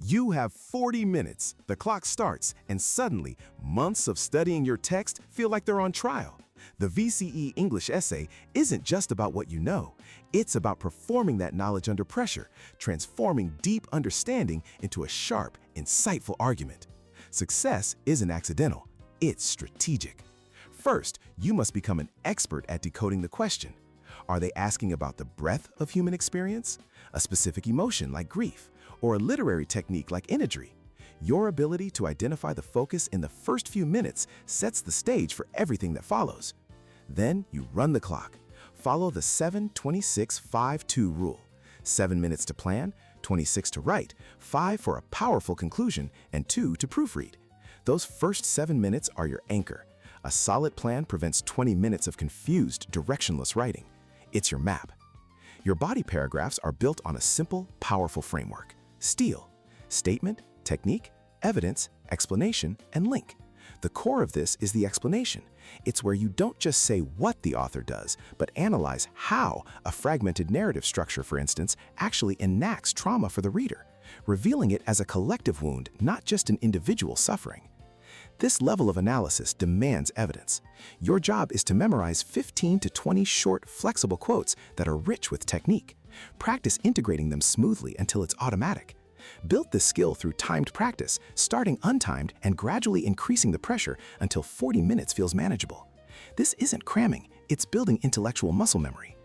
You have 40 minutes. The clock starts, and suddenly, months of studying your text feel like they're on trial. The VCE English essay isn't just about what you know. It's about performing that knowledge under pressure, transforming deep understanding into a sharp, insightful argument. Success isn't accidental. It's strategic. First, you must become an expert at decoding the question. Are they asking about the breadth of human experience, a specific emotion like grief, or a literary technique like imagery? Your ability to identify the focus in the first few minutes sets the stage for everything that follows. Then you run the clock. Follow the 7-26-5-2 rule. 7 minutes to plan, 26 to write, 5 for a powerful conclusion, and 2 to proofread. Those first 7 minutes are your anchor. A solid plan prevents 20 minutes of confused, directionless writing. It's your map. Your body paragraphs are built on a simple, powerful framework. STEEL: statement, technique, evidence, explanation, and link. The core of this is the explanation. It's where you don't just say what the author does, but analyze how a fragmented narrative structure, for instance, actually enacts trauma for the reader, revealing it as a collective wound, not just an individual suffering. This level of analysis demands evidence. Your job is to memorize 15 to 20 short, flexible quotes that are rich with technique. Practice integrating them smoothly until it's automatic. Build this skill through timed practice, starting untimed and gradually increasing the pressure until 40 minutes feels manageable. This isn't cramming, it's building intellectual muscle memory.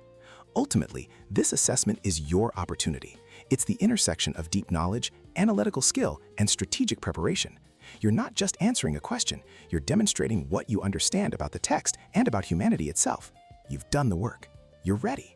Ultimately, this assessment is your opportunity. It's the intersection of deep knowledge, analytical skill, and strategic preparation. You're not just answering a question, you're demonstrating what you understand about the text and about humanity itself. You've done the work. You're ready.